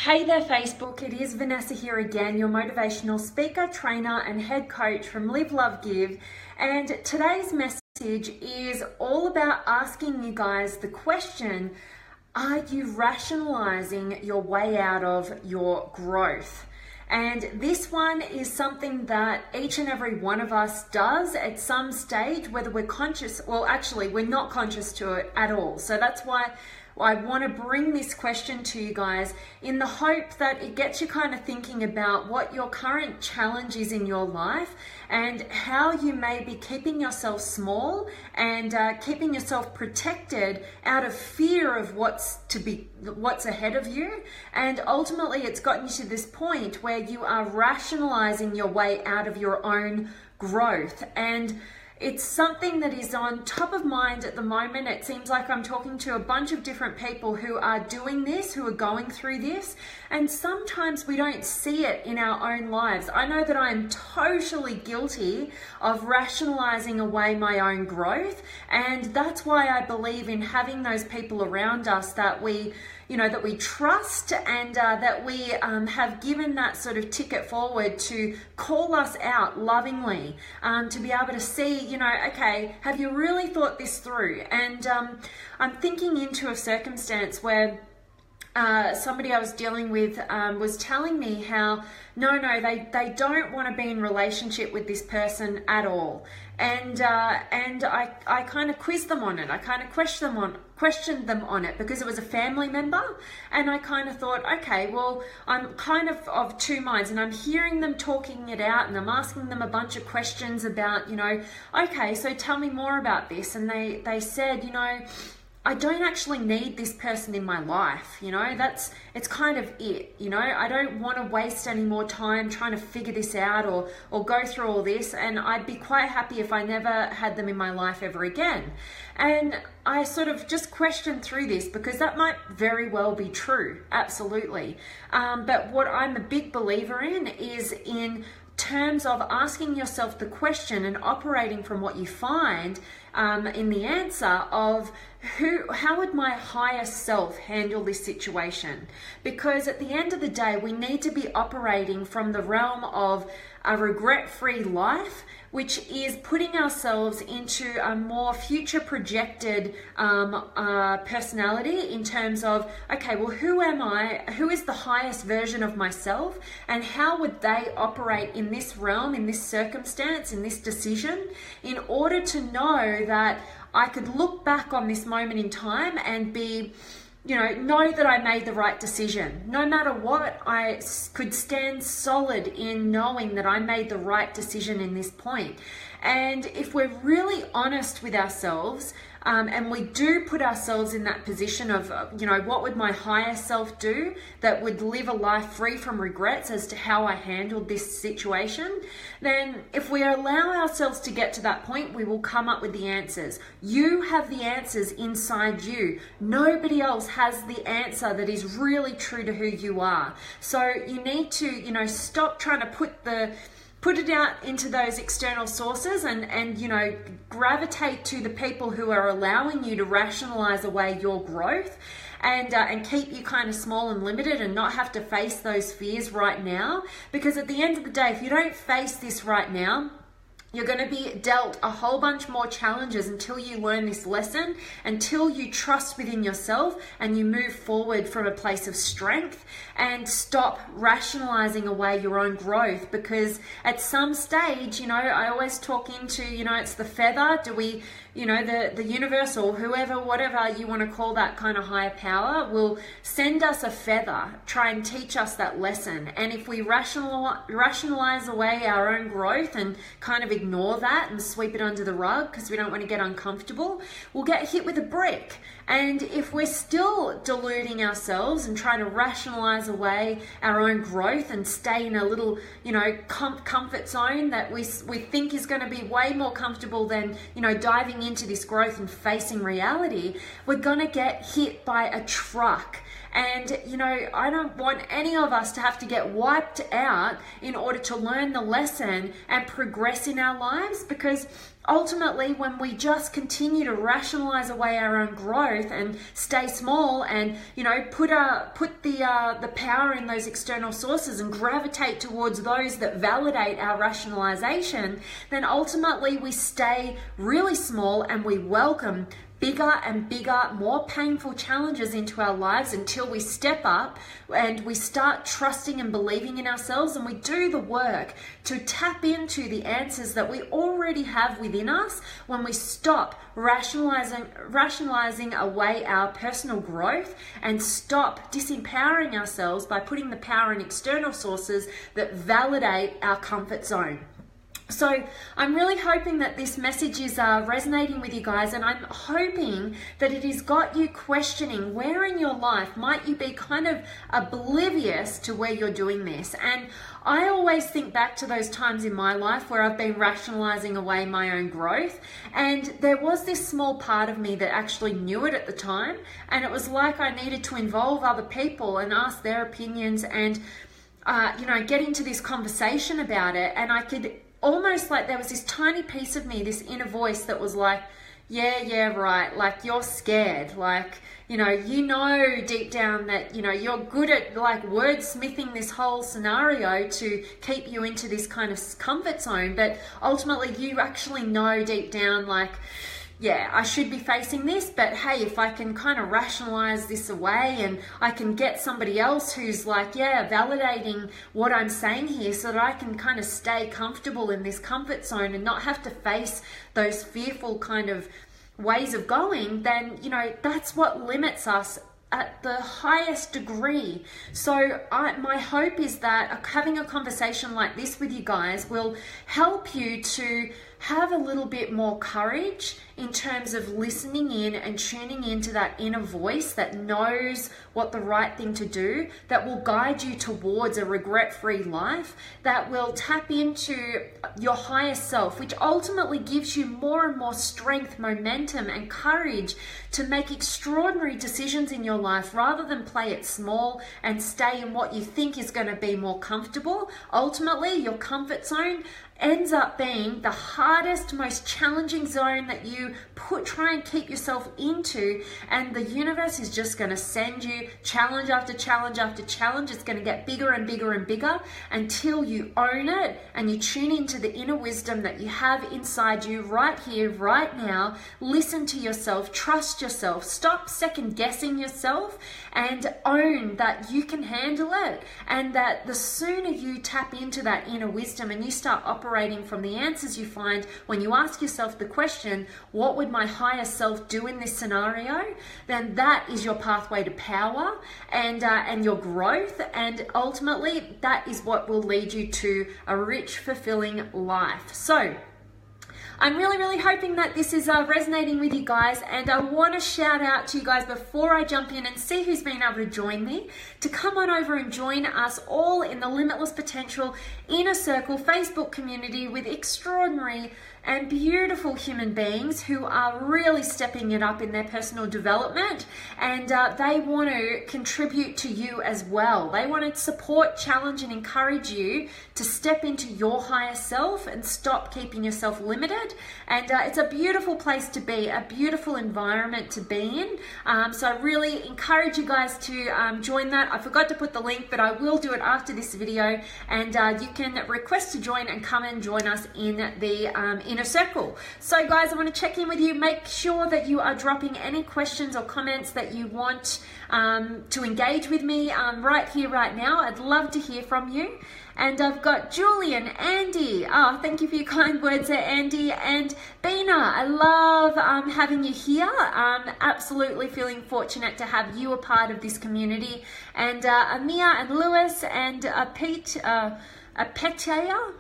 Hey there Facebook, it is Vanessa here again, your motivational speaker, trainer and head coach from Live, Love, Give. And today's message is all about asking you guys the question, are you rationalizing your way out of your growth? And this one is something that each and every one of us does at some stage, whether we're conscious, well actually we're not conscious to it at all. So that's why I want to bring this question to you guys in the hope that it gets you kind of thinking about what your current challenge is in your life and how you may be keeping yourself small and keeping yourself protected out of fear of what's ahead of you. And ultimately it's gotten you to this point where you are rationalizing your way out of your own growth. And it's something that is on top of mind at the moment. It seems like I'm talking to a bunch of different people who are doing this, who are going through this, and sometimes we don't see it in our own lives. I know that I'm totally guilty of rationalizing away my own growth, and that's why I believe in having those people around us that we trust and that we have given that sort of ticket forward to call us out lovingly, to be able to see, okay, have you really thought this through? And I'm thinking into a circumstance where somebody I was dealing with was telling me how they don't want to be in relationship with this person at all. And I kind of quizzed them on it. I kind of questioned them on it because it was a family member, and I kind of thought, okay, well, I'm kind of two minds, and I'm hearing them talking it out, and I'm asking them a bunch of questions about, okay, so tell me more about this. And they said, I don't actually need this person in my life, it's kind of it, I don't want to waste any more time trying to figure this out or go through all this, and I'd be quite happy if I never had them in my life ever again. And I sort of just questioned through this because that might very well be true, absolutely. But what I'm a big believer in is in terms of asking yourself the question and operating from what you find in the answer of how would my higher self handle this situation? Because at the end of the day, we need to be operating from the realm of a regret-free life, which is putting ourselves into a more future projected personality in terms of, okay, well, who am I? Who is the highest version of myself? And how would they operate in this realm, in this circumstance, in this decision, in order to know that I could look back on this moment in time and be, know that I made the right decision. No matter what, I could stand solid in knowing that I made the right decision in this point. And if we're really honest with ourselves, and we do put ourselves in that position of, what would my higher self do that would live a life free from regrets as to how I handled this situation, then if we allow ourselves to get to that point, we will come up with the answers. You have the answers inside you. Nobody else has the answer that is really true to who you are. So you need to, stop trying to put it out into those external sources and gravitate to the people who are allowing you to rationalize away your growth and keep you kind of small and limited and not have to face those fears right now. Because at the end of the day, if you don't face this right now, you're going to be dealt a whole bunch more challenges until you learn this lesson, until you trust within yourself and you move forward from a place of strength and stop rationalizing away your own growth. Because at some stage, I always talk into, it's the feather. Do we, the universe or whoever, whatever you want to call that kind of higher power will send us a feather, try and teach us that lesson. And if we rationalize away our own growth and kind of ignore that and sweep it under the rug because we don't want to get uncomfortable, we'll get hit with a brick. And if we're still deluding ourselves and trying to rationalize away our own growth and stay in a little, comfort zone that we think is going to be way more comfortable than, diving into this growth and facing reality, we're going to get hit by a truck. And, I don't want any of us to have to get wiped out in order to learn the lesson and progress in our lives, because ultimately, when we just continue to rationalize away our own growth and stay small and, you know, put the power in those external sources and gravitate towards those that validate our rationalization, then ultimately we stay really small and we welcome bigger and bigger, more painful challenges into our lives until we step up and we start trusting and believing in ourselves, and we do the work to tap into the answers that we already have within us when we stop rationalizing away our personal growth and stop disempowering ourselves by putting the power in external sources that validate our comfort zone. So I'm really hoping that this message is resonating with you guys, and I'm hoping that it has got you questioning where in your life might you be kind of oblivious to where you're doing this. And I always think back to those times in my life where I've been rationalizing away my own growth, and there was this small part of me that actually knew it at the time, and it was like I needed to involve other people and ask their opinions and get into this conversation about it. And I could almost, like, there was this tiny piece of me, this inner voice that was like, yeah, right, like, you're scared, like, you know deep down that, you're good at, like, wordsmithing this whole scenario to keep you into this kind of comfort zone, but ultimately you actually know deep down, like, yeah, I should be facing this, but hey, if I can kind of rationalize this away and I can get somebody else who's like, yeah, validating what I'm saying here so that I can kind of stay comfortable in this comfort zone and not have to face those fearful kind of ways of going, then, that's what limits us at the highest degree. So my hope is that having a conversation like this with you guys will help you to have a little bit more courage in terms of listening in and tuning into that inner voice that knows what the right thing to do, that will guide you towards a regret-free life, that will tap into your higher self, which ultimately gives you more and more strength, momentum, and courage to make extraordinary decisions in your life rather than play it small and stay in what you think is going to be more comfortable. Ultimately, your comfort zone ends up being the hardest, most challenging zone that you try and keep yourself into, and the universe is just going to send you challenge after challenge after challenge. It's going to get bigger and bigger and bigger until you own it and you tune into the inner wisdom that you have inside you right here, right now. Listen to yourself, trust yourself, stop second guessing yourself, and own that you can handle it, and that the sooner you tap into that inner wisdom and you start operating from the answers you find when you ask yourself the question, what would my higher self do in this scenario, then that is your pathway to power and your growth, and ultimately that is what will lead you to a rich, fulfilling life. So I'm really hoping that this is resonating with you guys, and I want to shout out to you guys before I jump in and see who's been able to join me, to come on over and join us all in the Limitless Potential Inner Circle Facebook community with extraordinary and beautiful human beings who are really stepping it up in their personal development, and they want to contribute to you as well. They want to support, challenge, and encourage you to step into your higher self and stop keeping yourself limited. And it's a beautiful place to be, a beautiful environment to be in. So I really encourage you guys to join that. I forgot to put the link, but I will do it after this video, and you can request to join and come and join us in the Inner Circle. So guys, I want to check in with you. Make sure that you are dropping any questions or comments that you want to engage with me right here, right now. I'd love to hear from you. And I've got Julian, Andy. Oh, thank you for your kind words there, Andy. And Bina, I love having you here. Absolutely feeling fortunate to have you a part of this community. And Amia and Lewis and Pete, Patea.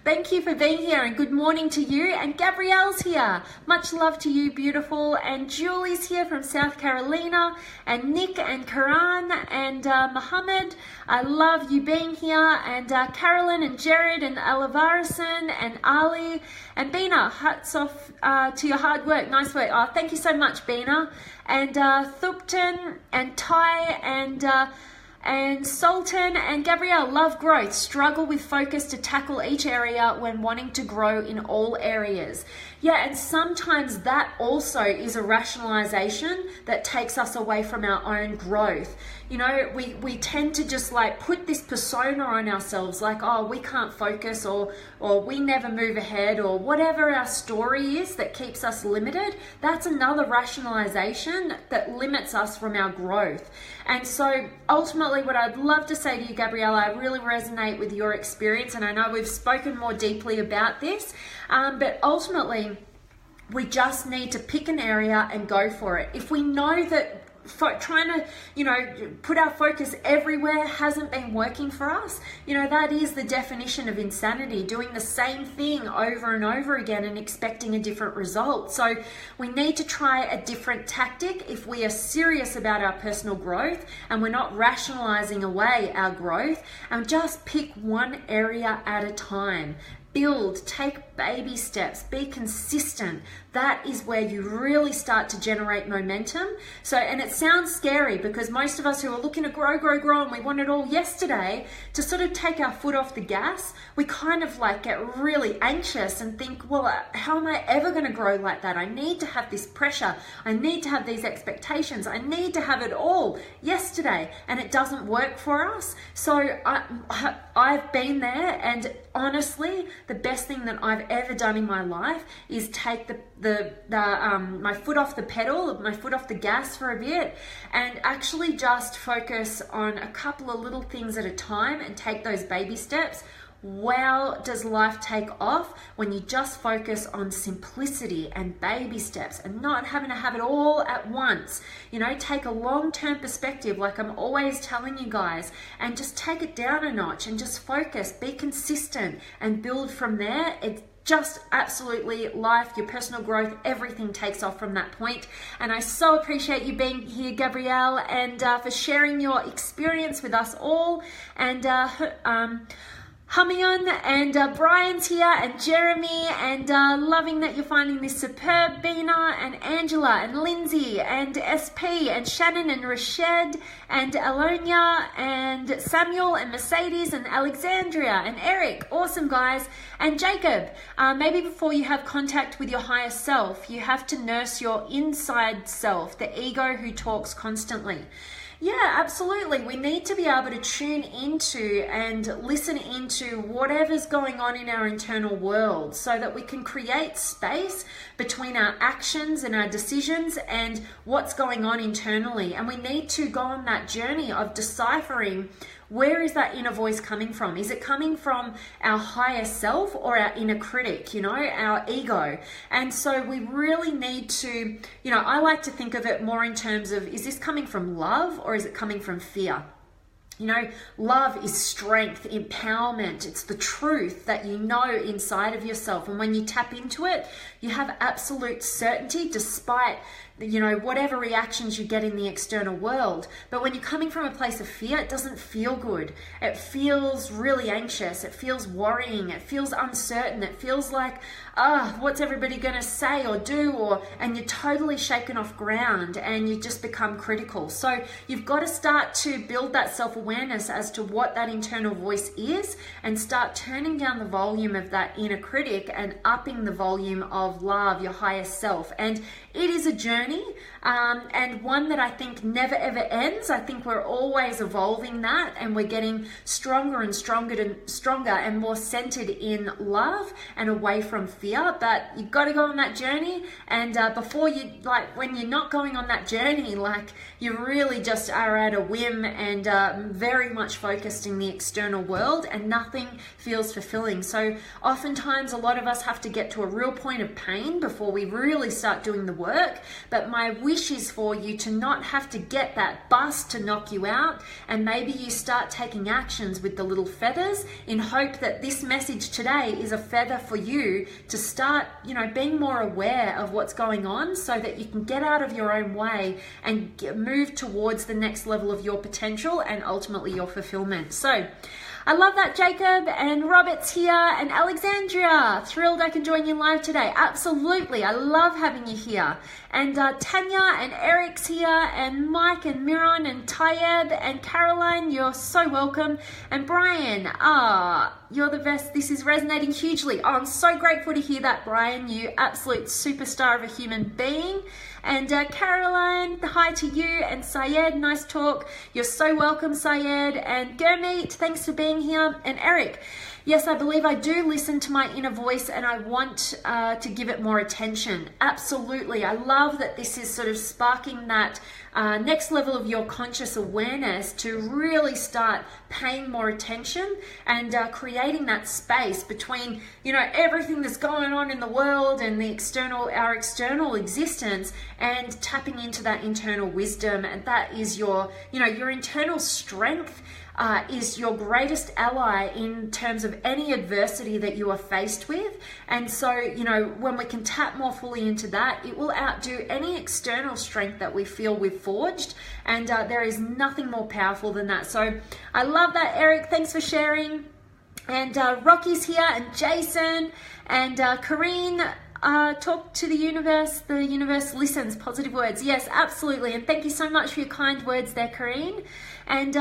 Thank you for being here, and good morning to you. And Gabrielle's here. Much love to you, beautiful. And Julie's here from South Carolina. And Nick and Karan and Mohammed. I love you being here. And Carolyn and Jared and Alavarison and Ali. And Bina, hats off to your hard work. Nice work. Oh, thank you so much, Bina. And Thupton and Ty and And Sultan and Gabrielle, love growth, struggle with focus to tackle each area when wanting to grow in all areas. Yeah, and sometimes that also is a rationalization that takes us away from our own growth. You know, we tend to just like put this persona on ourselves, like, oh, we can't focus, or we never move ahead, or whatever our story is that keeps us limited. That's another rationalization that limits us from our growth. And so ultimately what I'd love to say to you, Gabriella, I really resonate with your experience, and I know we've spoken more deeply about this, but ultimately we just need to pick an area and go for it. If we know that trying to, you know, put our focus everywhere hasn't been working for us, you know, that is the definition of insanity, doing the same thing over and over again and expecting a different result. So we need to try a different tactic if we are serious about our personal growth and we're not rationalizing away our growth, and just pick one area at a time. Build, take baby steps, be consistent. That is where you really start to generate momentum. So, and it sounds scary because most of us who are looking to grow, and we want it all yesterday, to sort of take our foot off the gas, we kind of like get really anxious and think, well, how am I ever going to grow like that? I need to have this pressure. I need to have these expectations. I need to have it all yesterday, and it doesn't work for us. So I've been there, and honestly, the best thing that I've ever done in my life is take my foot off the pedal, my foot off the gas for a bit, and actually just focus on a couple of little things at a time and take those baby steps. Wow, does life take off when you just focus on simplicity and baby steps and not having to have it all at once. You know, take a long-term perspective, like I'm always telling you guys, and just take it down a notch and just focus, be consistent, and build from there. It's just absolutely life, your personal growth, everything takes off from that point. And I so appreciate you being here, Gabrielle, and for sharing your experience with us all. And Humion and Brian's here, and Jeremy, and loving that you're finding this superb. Bina and Angela and Lindsay and SP and Shannon and Rashed and Alonia and Samuel and Mercedes and Alexandria and Eric. Awesome, guys. And Jacob, maybe before you have contact with your higher self, you have to nurse your inside self, the ego who talks constantly. Yeah, absolutely. We need to be able to tune into and listen into whatever's going on in our internal world so that we can create space between our actions and our decisions and what's going on internally. And we need to go on that journey of deciphering, where is that inner voice coming from? Is it coming from our higher self or our inner critic, you know, our ego? And so we really need to, you know, I like to think of it more in terms of, is this coming from love or is it coming from fear? You know, love is strength, empowerment. It's the truth that you know inside of yourself. And when you tap into it, you have absolute certainty despite, you know, whatever reactions you get in the external world. But when you're coming from a place of fear, it doesn't feel good. It feels really anxious. It feels worrying. It feels uncertain. It feels like, what's everybody going to say or do? And you're totally shaken off ground and you just become critical. So you've got to start to build that self-awareness as to what that internal voice is and start turning down the volume of that inner critic and upping the volume of love, your higher self. And it is a journey, and one that I think never ever ends. I think we're always evolving that, and we're getting stronger and stronger and more centered in love and away from fear. But you've got to go on that journey, and before you, like when you're not going on that journey, like you really just are at a whim and very much focused in the external world, and nothing feels fulfilling. So oftentimes a lot of us have to get to a real point of pain before we really start doing the work. But my wish is for you to not have to get that bus to knock you out, and maybe you start taking actions with the little feathers in hope that this message today is a feather for you to start, you know, being more aware of what's going on so that you can get out of your own way and move towards the next level of your potential and ultimately your fulfillment. So I love that, Jacob. And Robert's here. And Alexandria, thrilled I can join you live today. Absolutely. I love having you here. And Tanya and Eric's here. And Mike and Miron and Tayeb and Caroline, you're so welcome. And Brian, you're the best. This is resonating hugely. Oh, I'm so grateful to hear that, Brian. You absolute superstar of a human being. And Caroline, hi to you. And Syed, nice talk. You're so welcome, Syed. And Gurmeet, thanks for being here. And Eric, yes, I believe I do listen to my inner voice and I want to give it more attention. Absolutely. I love that this is sort of sparking that next level of your conscious awareness to really start paying more attention and creating that space between, everything that's going on in the world and our external existence, and tapping into that internal wisdom. And that is your internal strength. Is your greatest ally in terms of any adversity that you are faced with. And so, when we can tap more fully into that, it will outdo any external strength that we feel we've forged. And there is nothing more powerful than that. So I love that, Eric. Thanks for sharing. And Rocky's here, and Jason, and Kareen. Talk to the universe listens. Positive words. Yes, absolutely. And thank you so much for your kind words there, Kareen. And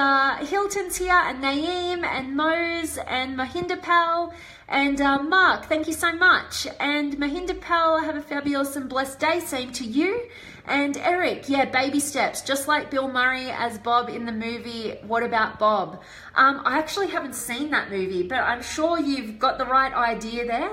Hilton's here, and Naeem, and Mose, and Mahinda Pal, and Mark, thank you so much. And Mahinda Pal, have a fabulous and blessed day. Same to you. And Eric, yeah, baby steps, just like Bill Murray as Bob in the movie What About Bob? I actually haven't seen that movie, but I'm sure you've got the right idea there.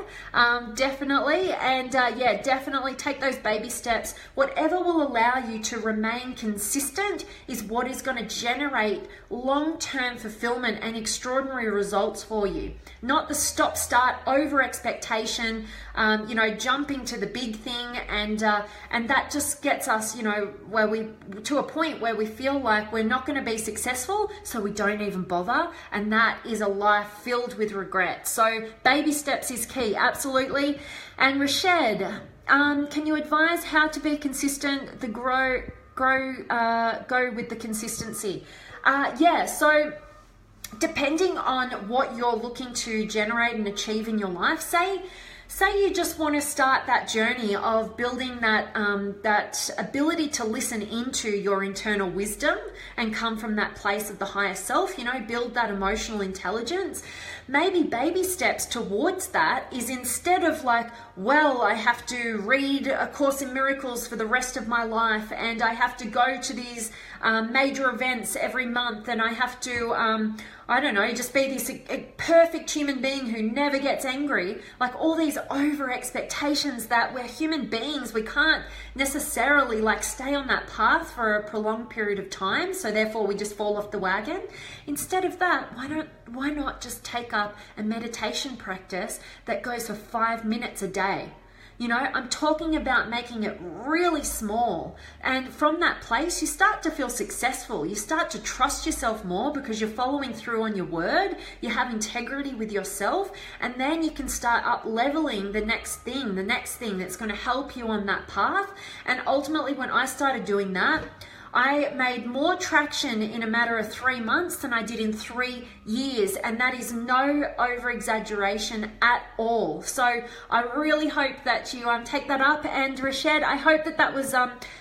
Definitely. And yeah, definitely take those baby steps. Whatever will allow you to remain consistent is what is going to generate long-term fulfillment and extraordinary results for you. Not the stop-start over expectation, jumping to the big thing, and that just gets us, to a point where we feel like we're not going to be successful, so we don't even bother, and that is a life filled with regret. So baby steps is key, absolutely. And Rashid, can you advise how to be consistent? Go with the consistency. So depending on what you're looking to generate and achieve in your life, say you just want to start that journey of building that ability to listen into your internal wisdom and come from that place of the higher self, build that emotional intelligence. Maybe baby steps towards that is, instead of like, well, I have to read A Course in Miracles for the rest of my life, and I have to go to these major events every month, and I have to, just be this perfect human being who never gets angry. Like all these over expectations that we're human beings, we can't necessarily stay on that path for a prolonged period of time. So therefore we just fall off the wagon. Instead of that, why not just take up a meditation practice that goes for 5 minutes a day? I'm talking about making it really small. And from that place, you start to feel successful. You start to trust yourself more because you're following through on your word. You have integrity with yourself. And then you can start up leveling the next thing that's going to help you on that path. And ultimately, when I started doing that, I made more traction in a matter of 3 months than I did in 3 years, and that is no over exaggeration at all. So I really hope that you take that up. And Rashid, I hope that was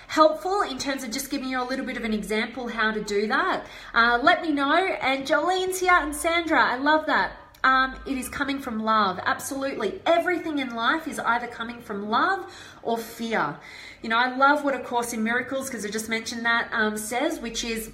helpful in terms of just giving you a little bit of an example how to do that. Let me know. And Jolene's here, and Sandra, I love that. It is coming from love. Absolutely. Everything in life is either coming from love or fear. I love what A Course in Miracles, because I just mentioned that, says, which is,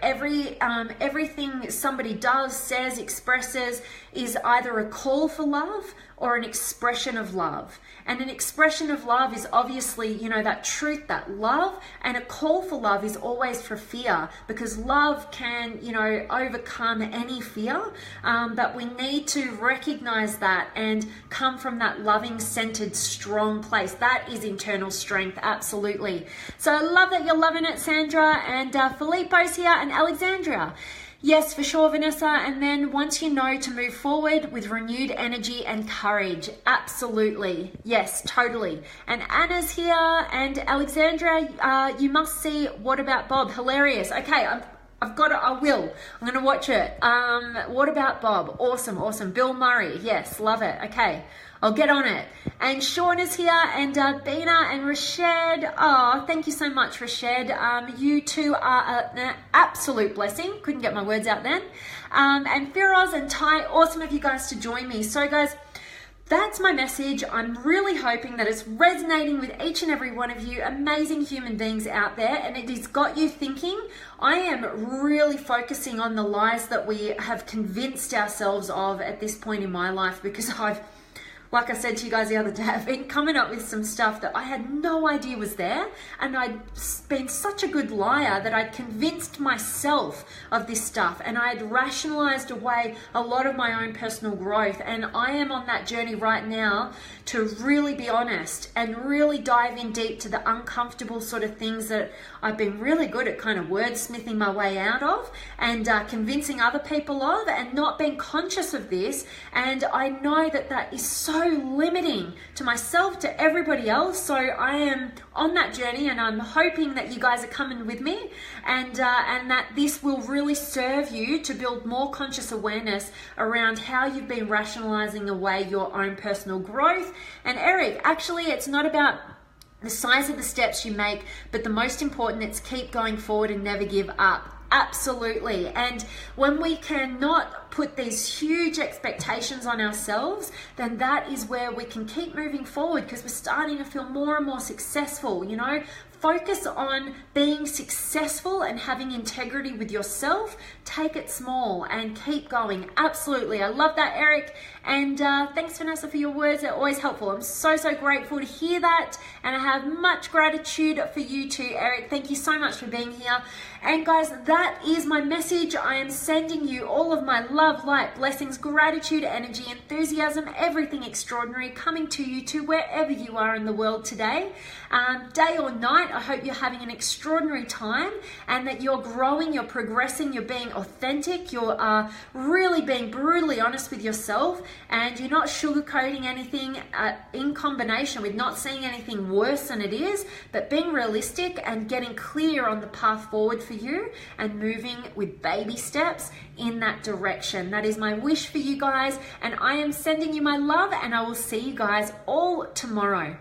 everything somebody does, says, expresses is either a call for love or an expression of love. And an expression of love is obviously, that truth, that love, and a call for love is always for fear, because love can, overcome any fear. But we need to recognize that and come from that loving, centered, strong place. That is internal strength, absolutely. So I love that you're loving it, Sandra, and Filippo's here, and Alexandria. Yes, for sure, Vanessa. And then once you know to move forward with renewed energy and courage. Absolutely. Yes, totally. And Anna's here, and Alexandra, you must see What About Bob. Hilarious. Okay, I've got it. I will. I'm going to watch it. What about Bob? Awesome, awesome. Bill Murray. Yes, love it. Okay, I'll get on it. And Sean is here, and Bina and Rashad. Oh, thank you so much, Rashad. You two are an absolute blessing. Couldn't get my words out then. And Firoz and Ty, awesome of you guys to join me. So guys, that's my message. I'm really hoping that it's resonating with each and every one of you amazing human beings out there, and it has got you thinking. I am really focusing on the lies that we have convinced ourselves of at this point in my life, because like I said to you guys the other day, I've been coming up with some stuff that I had no idea was there, and I'd been such a good liar that I'd convinced myself of this stuff, and I'd rationalized away a lot of my own personal growth. And I am on that journey right now to really be honest and really dive in deep to the uncomfortable sort of things that I've been really good at kind of wordsmithing my way out of, and convincing other people of, and not being conscious of this. And I know that that is so limiting to myself, to everybody else. So I am on that journey, and I'm hoping that you guys are coming with me, and that this will really serve you to build more conscious awareness around how you've been rationalizing away your own personal growth. And Eric, actually, it's not about the size of the steps you make, but the most important, it's keep going forward and never give up. Absolutely. And when we cannot put these huge expectations on ourselves, then that is where we can keep moving forward, because we're starting to feel more and more successful. You know, focus on being successful and having integrity with yourself. Take it small and keep going. Absolutely. I love that, Eric. And thanks, Vanessa, for your words. They're always helpful. I'm so, so grateful to hear that. And I have much gratitude for you too, Eric. Thank you so much for being here. And guys, that is my message. I am sending you all of my love, light, blessings, gratitude, energy, enthusiasm, everything extraordinary coming to you to wherever you are in the world today. Day or night, I hope you're having an extraordinary time, and that you're growing, you're progressing, you're being authentic, you're really being brutally honest with yourself, and you're not sugarcoating anything in combination with not seeing anything worse than it is, but being realistic and getting clear on the path forward for you and moving with baby steps in that direction. That is my wish for you guys, and I am sending you my love, and I will see you guys all tomorrow.